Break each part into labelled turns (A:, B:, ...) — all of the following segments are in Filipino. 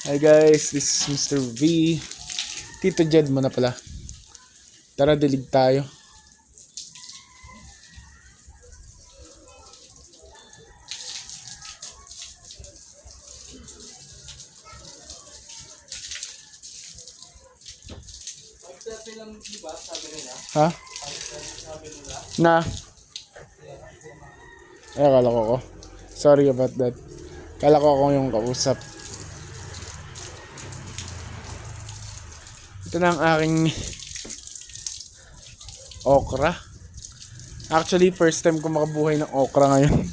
A: Hi guys, this is Mr. V. Tito Jed mo na pala. Tara, dilig tayo. Ha? Na? Ay, akala ko. Sorry about that. Akala ko ako yung kausap. Ito na ang aking okra. Actually, first time ko makabuhay ng okra ngayon.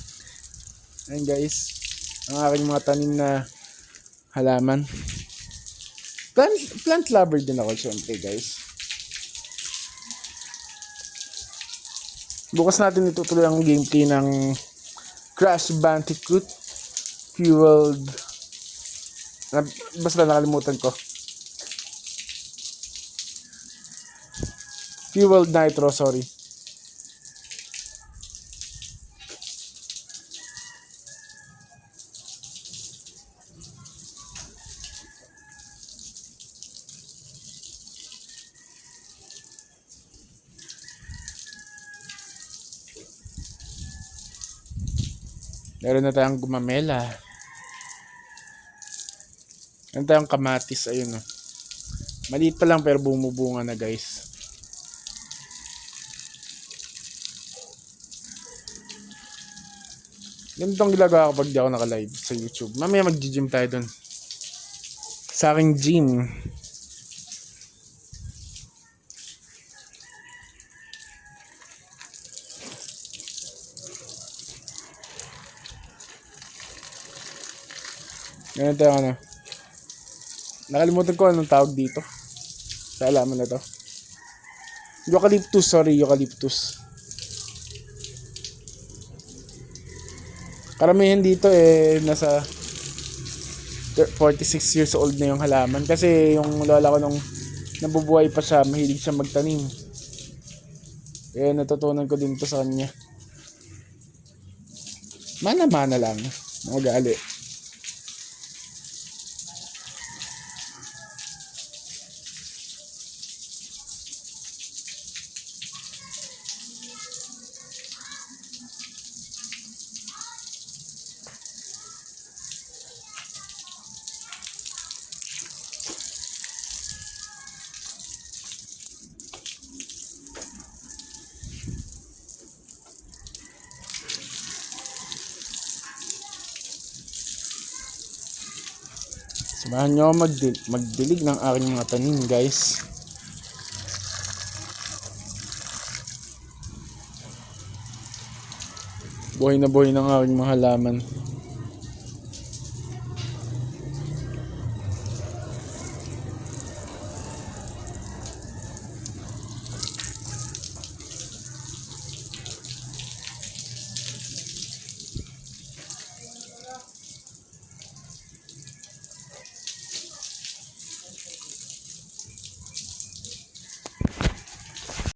A: Ayan guys, ang aking mga tanim na halaman. Plant lover din ako syempre guys. Bukas natin itutuloy ang gameplay ng Crash Bandicoot Fueled. Basta nakalimutan ko. Fueled Nitro, sorry. Meron na tayong gumamela. Meron tayong kamatis, ayun o. Maliit pa lang pero bumubunga na guys. Ganito ang ginagawa kapag di ako naka-live sa YouTube. Mamaya mag-gym tayo dun. Sa aking gym. Ganyan tayo ano. Nakalimutan ko anong tawag dito. Sa alaman na to. Eucalyptus, sorry, eucalyptus. Karamihan dito nasa 46 years old na yung halaman. Kasi yung lola ko nung nabubuhay pa siya, mahilig siya magtanim. Kaya natutunan ko din to sa kanya. Mana-mana lang. Magaali. Samahan nyo magdilig ng aking mga tanim guys. Buhay na buhay ng aking mga halaman.